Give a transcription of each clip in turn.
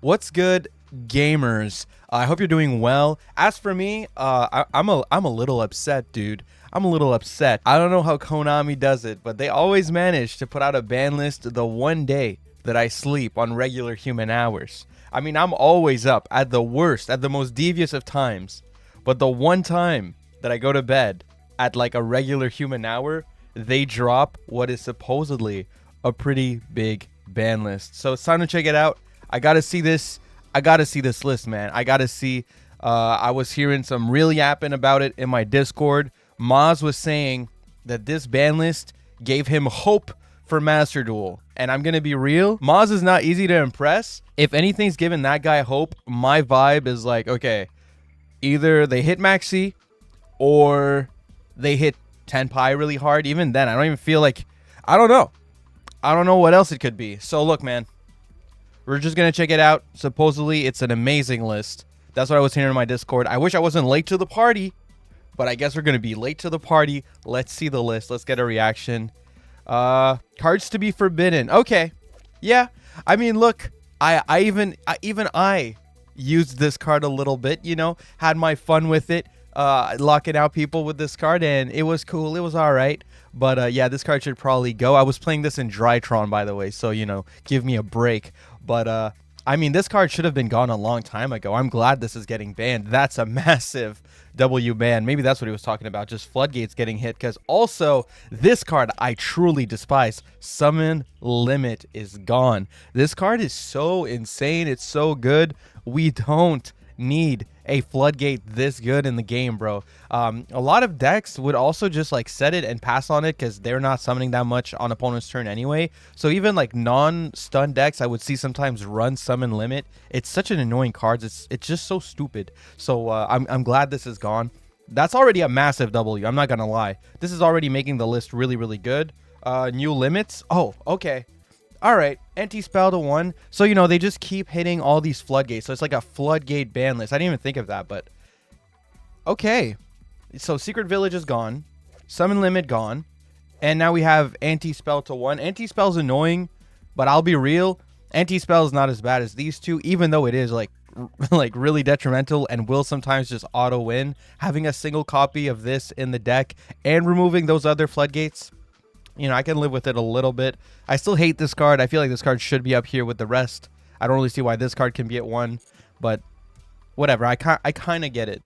What's good, gamers? I hope you're doing well. As for me, I'm a little upset, dude. I'm a little upset. I don't know how Konami does it, but they always manage to put out a ban list the one day that I sleep on regular human hours. I mean, I'm always up at the worst, at the most devious of times. But the one time that I go to bed at like a regular human hour, they drop what is supposedly a pretty big ban list. So it's time to check it out. I gotta see this. I gotta see this list, man. I gotta see. I was hearing some real yapping about it in my Discord. Maz was saying that this ban list gave him hope for Master Duel. And I'm gonna be real, Maz is not easy to impress. If anything's giving that guy hope, my vibe is like, okay, either they hit Maxx C or they hit Tenpai really hard. Even then, I don't even feel like, I don't know. I don't know what else it could be. So look, man, we're just going to check it out. Supposedly, it's an amazing list. That's what I was hearing in my Discord. I wish I wasn't late to the party, but I guess we're going to be late to the party. Let's see the list. Let's get a reaction. Cards to be forbidden. Okay. Yeah. I mean, look, I even used this card a little bit, you know, had my fun with it, locking out people with this card, and it was cool. It was all right. But yeah, this card should probably go. I was playing this in Drytron, by the way, so, you know, give me a break. But I mean, this card should have been gone a long time ago. I'm glad this is getting banned. That's a massive W ban. Maybe that's what he was talking about, just Floodgates getting hit. Because also, this card I truly despise. Summon Limit is gone. This card is so insane. It's so good. We don't need a Floodgate this good in the game, bro. A lot of decks would also just like set it and pass on it because they're not summoning that much on opponent's turn anyway. So even like non-stun decks, I would see sometimes run Summon Limit. It's such an annoying card. It's just so stupid. So I'm glad this is gone. That's already a massive W. I'm not gonna lie. This is already making the list really, really good. New limits. Oh, okay. All right, anti-spell to 1. So, you know, they just keep hitting all these floodgates. So it's like a floodgate ban list. I didn't even think of that, but okay. So Secret Village is gone. Summon Limit gone. And now we have anti-spell to 1. Anti-spell's annoying, but I'll be real. Anti-spell is not as bad as these two, even though it is like really detrimental and will sometimes just auto win. Having a single copy of this in the deck and removing those other floodgates, you know, I can live with it a little bit. I still hate this card. I feel like this card should be up here with the rest. I don't really see why this card can be at 1, but whatever. I kind of get it.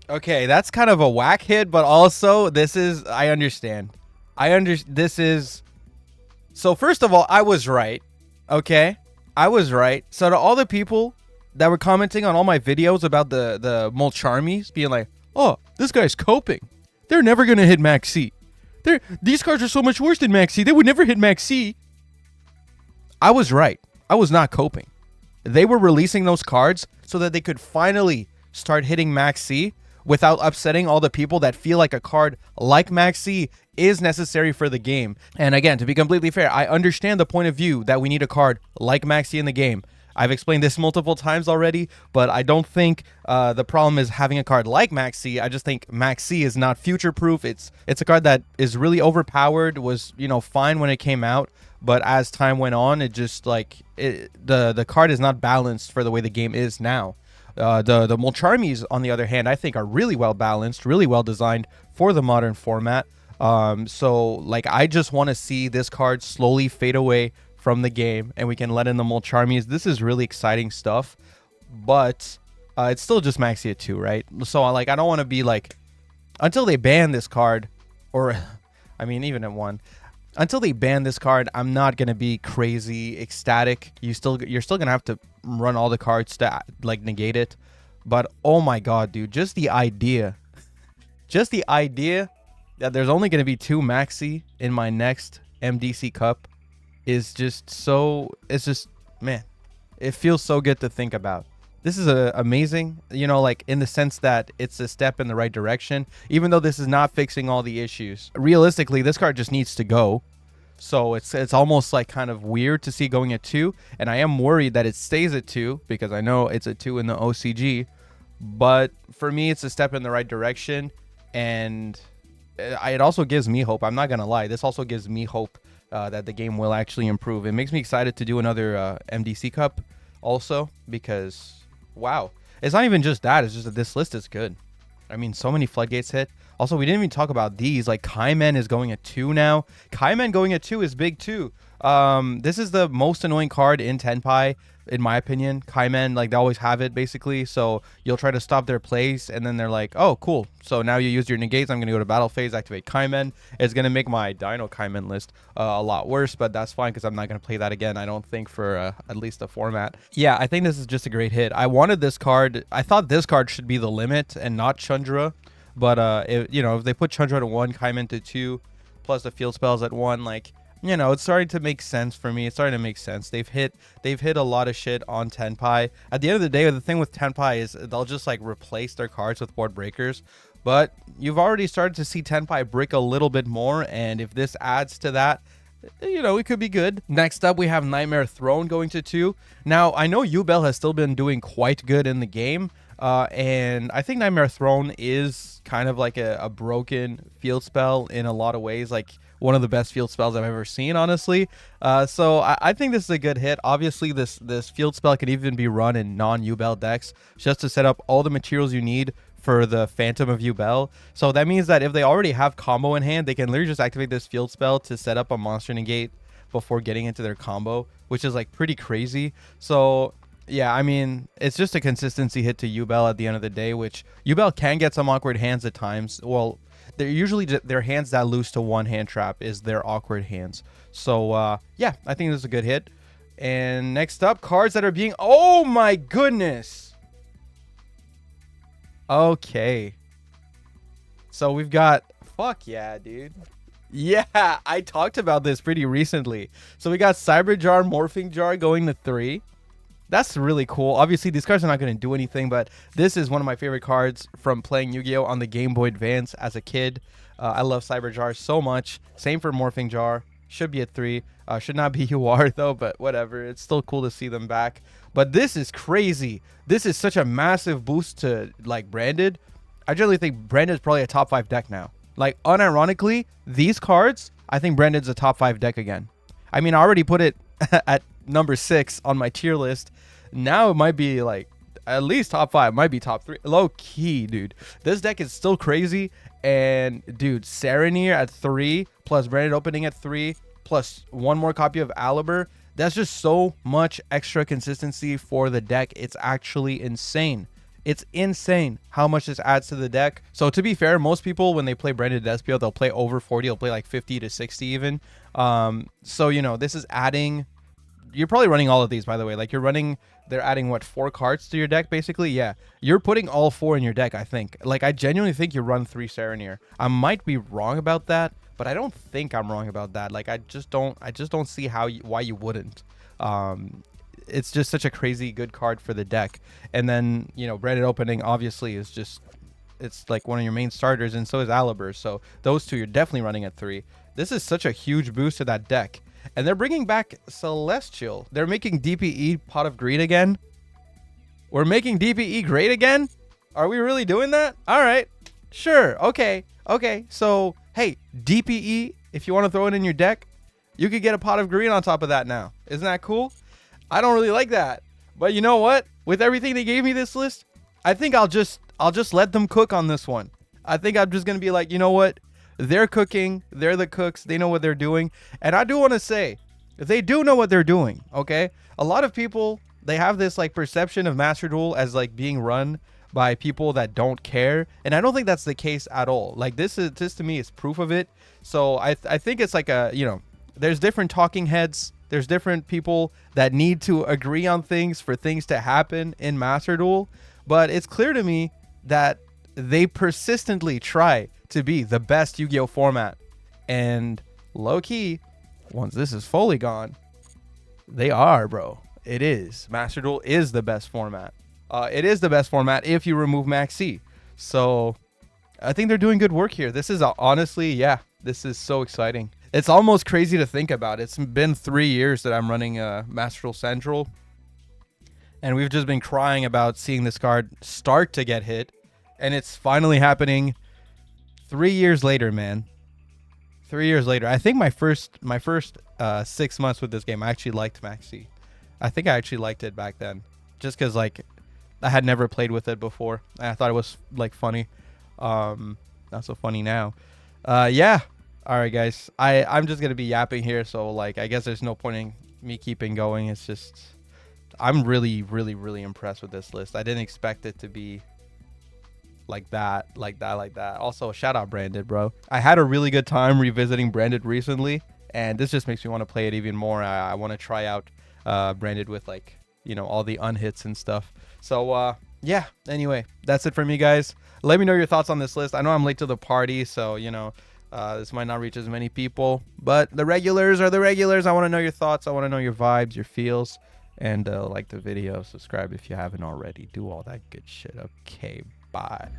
Okay, that's kind of a whack hit, but also this is, I understand. This is, so first of all, I was right. Okay, I was right. So to all the people that were commenting on all my videos about the Mulcharmies being like, oh, this guy's coping. They're never going to hit Maxx C. These cards are so much worse than Maxx C. They would never hit Maxx C. I was right. I was not coping. They were releasing those cards so that they could finally start hitting Maxx C without upsetting all the people that feel like a card like Maxx C is necessary for the game. And again, to be completely fair, I understand the point of view that we need a card like Maxx C in the game. I've explained this multiple times already, but I don't think the problem is having a card like Maxx C. I just think Maxx C is not future-proof. It's a card that is really overpowered, was, you know, fine when it came out, but as time went on, it just like, the card is not balanced for the way the game is now. The Mulcharmies, on the other hand, I think are really well balanced, really well designed for the modern format. So like, I just want to see this card slowly fade away from the game and we can let in the Mulcharmies. This is really exciting stuff, but it's still just Maxx C at 2, right? So like, I don't want to be like, until they ban this card, or I mean, even at 1, until they ban this card, I'm not gonna be crazy ecstatic. You're still gonna have to run all the cards to like negate it. But oh my god, dude, just the idea that there's only gonna be 2 Maxx C in my next MDC Cup is just so, it's just, man, it feels so good to think about. This is amazing, you know, like in the sense that it's a step in the right direction, even though this is not fixing all the issues. Realistically, this card just needs to go. So it's almost like kind of weird to see going at 2, and I am worried that it stays at 2 because I know it's a 2 in the OCG. But for me, it's a step in the right direction, and it also gives me hope. I'm not gonna lie, this also gives me hope that the game will actually improve. It makes me excited to do another MDC Cup also, because wow, it's not even just that, it's just that this list is good. I mean, so many floodgates hit. Also, we didn't even talk about these. Like, Kaimen is going at 2 now. Kaimen going at 2 is big too. This is the most annoying card in Tenpai, in my opinion. Kaimen, like, they always have it, basically. So you'll try to stop their plays, and then they're like, oh, cool. So now you use your negates. I'm going to go to battle phase, activate Kaimen. It's going to make my Dino Kaimen list a lot worse, but that's fine because I'm not going to play that again, I don't think, for at least a format. Yeah, I think this is just a great hit. I wanted this card. I thought this card should be the limit and not Chundra. But, you know, if they put Chundra to 1, Kaimen to 2, plus the field spells at 1, like, you know, it's starting to make sense for me. It's starting to make sense. They've hit a lot of shit on Tenpai. At the end of the day, the thing with Tenpai is they'll just, like, replace their cards with board breakers. But you've already started to see Tenpai break a little bit more, and if this adds to that, you know, it could be good. Next up, we have Nightmare Throne going to 2. Now, I know Yubel has still been doing quite good in the game, and I think Nightmare Throne is kind of like a broken field spell in a lot of ways, like one of the best field spells I've ever seen, honestly. So I think this is a good hit. Obviously, this field spell can even be run in non-Yubel decks just to set up all the materials you need for the Phantom of Yubel. So that means that if they already have combo in hand, they can literally just activate this field spell to set up a monster negate before getting into their combo, which is like pretty crazy. So yeah, I mean, it's just a consistency hit to Yubel at the end of the day, which Yubel can get some awkward hands at times. Well, they're usually their hands that lose to 1 hand trap is their awkward hands. So yeah, I think this is a good hit. And next up, cards that are being, oh my goodness. Okay. So we've got, fuck yeah, dude. Yeah, I talked about this pretty recently. So we got Cyber Jar, Morphing Jar going to 3. That's really cool. Obviously, these cards are not going to do anything, but this is one of my favorite cards from playing Yu-Gi-Oh! On the Game Boy Advance as a kid. I love Cyber Jar so much. Same for Morphing Jar. Should be at 3. Should not be UR, though, but whatever. It's still cool to see them back. But this is crazy. This is such a massive boost to, like, Branded. I generally think Branded is probably a top 5 deck now. Like, unironically, these cards, I think Branded's a top 5 deck again. I mean, I already put it at number 6 on my tier list. Now it might be like at least top 5, might be top 3. Low key, dude. This deck is still crazy. And dude, Serenir at 3 plus Branded Opening at 3 plus 1 more copy of Aliber. That's just so much extra consistency for the deck. It's actually insane. It's insane how much this adds to the deck. So to be fair, most people, when they play Branded Despio, they'll play over 40. They'll play like 50 to 60 even. So, you know, this is adding... You're probably running all of these, by the way. Like, you're running... They're adding, what, 4 cards to your deck, basically? Yeah. You're putting all 4 in your deck, I think. Like, I genuinely think you run 3 Serenir. I might be wrong about that, but I don't think I'm wrong about that. Like, I just don't see why you wouldn't. It's just such a crazy good card for the deck. And then, you know, Branded Opening obviously is just, it's like one of your main starters, and so is Aliber. So those 2 you're definitely running at 3. This is such a huge boost to that deck. And they're bringing back Celestial. They're making DPE Pot of Greed again. We're making DPE great again? Are we really doing that? All right. Sure. Okay. So, hey, DPE, if you want to throw it in your deck, you could get a Pot of Greed on top of that now. Isn't that cool? I don't really like that. But you know what? With everything they gave me this list, I think I'll just let them cook on this one. I think I'm just going to be like, you know what? They're cooking. They're the cooks. They know what they're doing. And I do want to say, they do know what they're doing, okay? A lot of people, they have this, like, perception of Master Duel as, like, being run by people that don't care. And I don't think that's the case at all. Like, this to me is proof of it. So I think it's like a, you know, there's different talking heads. There's different people that need to agree on things for things to happen in Master Duel. But it's clear to me that they persistently try to be the best Yu-Gi-Oh format. And low-key, once this is fully gone, they are, bro. It is. Master Duel is the best format. It is the best format if you remove Maxx C. So I think they're doing good work here. This is honestly, yeah, this is so exciting. It's almost crazy to think about. It's been 3 years that I'm running Master Duel Central, and we've just been crying about seeing this card start to get hit, and it's finally happening 3 years later, man. 3 years later. I think my first 6 months with this game, I actually liked Maxx C. I think I actually liked it back then, just because like I had never played with it before, and I thought it was like funny. Not so funny now. Yeah. All right, guys. I'm just gonna be yapping here, so like I guess there's no point in me keeping going. It's just I'm really, really, really impressed with this list. I didn't expect it to be like that. Also, shout out Branded, bro. I had a really good time revisiting Branded recently, and this just makes me want to play it even more. I want to try out Branded with like, you know, all the unhits and stuff. So yeah, anyway, that's it for me, guys. Let me know your thoughts on this list. I know I'm late to the party, so you know, this might not reach as many people, but the regulars are the regulars. I want to know your thoughts. I want to know your vibes, your feels, and like the video, subscribe if you haven't already. Do all that good shit. Okay, bye.